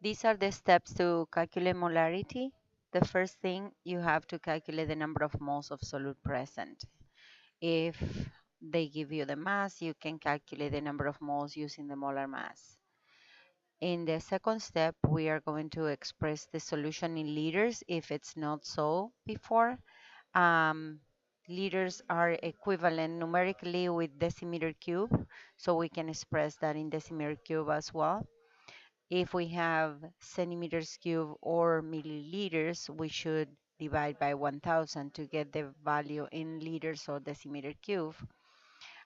These are the steps to calculate molarity. The first thing, you have to calculate the number of moles of solute present. If they give you the mass, you can calculate the number of moles using the molar mass. In the second step, we are going to express the solution in liters if it's not so before. Um, Liters are equivalent numerically with decimeter cube, so we can express that in decimeter cube as well. If we have centimeters cube or milliliters, we should divide by 1000 to get the value in liters or decimeter cube.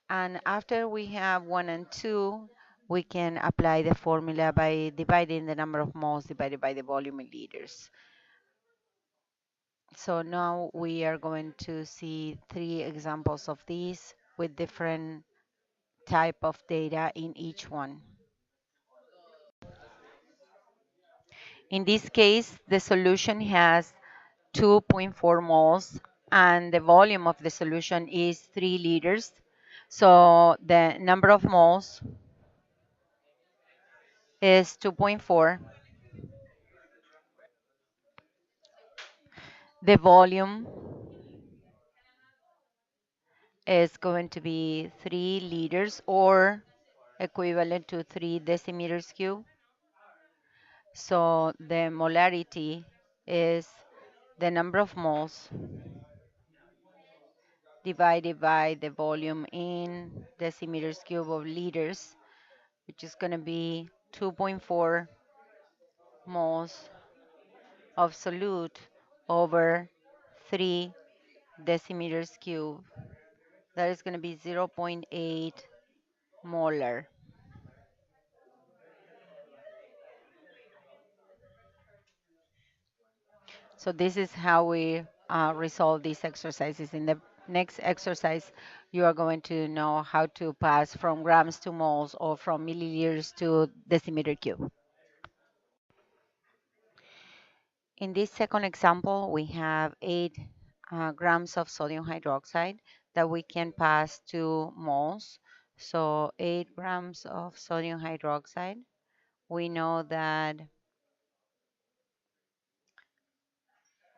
And after we have 1 and 2, we can apply the formula by dividing the number of moles divided by the volume in liters. So now we are going to see 3 examples of these with different type of data in each one. In this case, the solution has 2.4 moles and the volume of the solution is 3 liters. So the number of moles is 2.4. The volume is going to be 3 liters or equivalent to 3 decimeters cube. So the molarity is the number of moles divided by the volume in decimeters cube of liters, which is going to be 2.4 moles of solute over 3 decimeters cube. That is going to be 0.8 molar. So this is how we resolve these exercises. In the next exercise, you are going to know how to pass from grams to moles or from milliliters to decimeter cube. In this second example, we have 8 grams of sodium hydroxide that we can pass to moles. So 8 grams of sodium hydroxide. We know that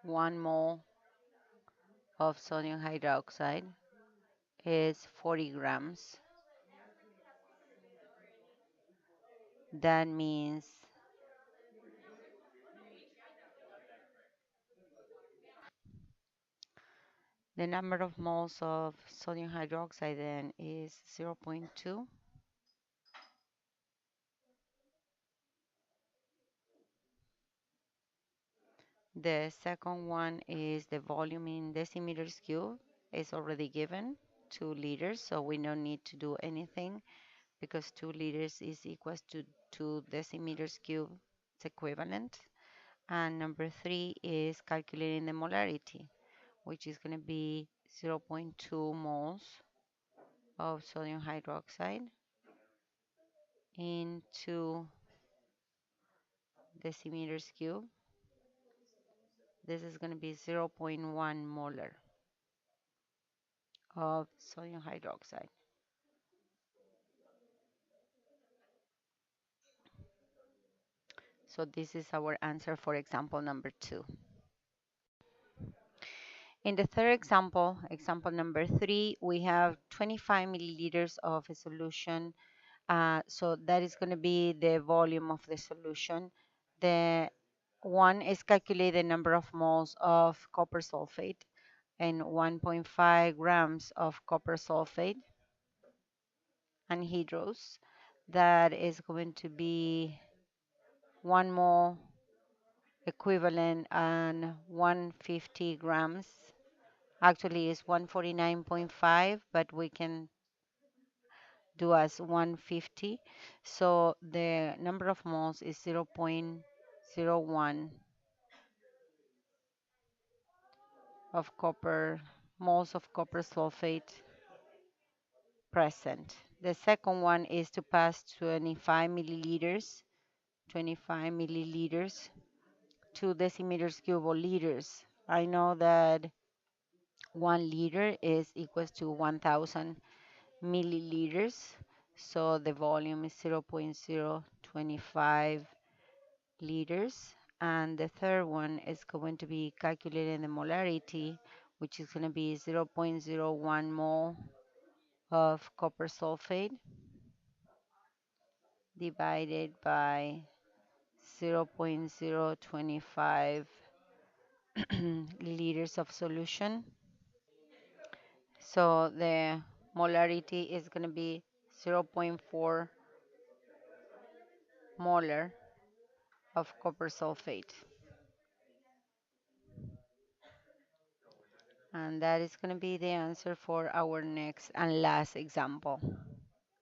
1 mole of sodium hydroxide is 40 grams. That means the number of moles of sodium hydroxide then is 0.2. The second one is the volume in decimeters cube. It's already given, 2 liters, so we don't need to do anything because 2 liters is equal to 2 decimeters cube. It's equivalent. And number 3 is calculating the molarity, which is going to be 0.2 moles of sodium hydroxide into decimeters cube. This is going to be 0.1 molar of sodium hydroxide. So this is our answer for example number 2. In the third example, example number 3, we have 25 milliliters of a solution. So that is going to be the volume of the solution. The one is calculate the number of moles of copper sulfate and 1.5 grams of copper sulfate anhydrous. That is going to be 1 mole equivalent and 150 grams. Actually, it's 149.5, but we can do as 150. So the number of moles is 0.01 of copper, moles of copper sulfate present. The second one is to pass 25 milliliters, 2 decimeters cube or liters. I know that 1 liter is equals to 1000 milliliters. So the volume is 0.025 liters. And the third one is going to be calculating the molarity, which is going to be 0.01 mole of copper sulfate divided by 0.025 liters of solution. So the molarity is going to be 0.4 molar of copper sulfate. And that is going to be the answer for our next and last example.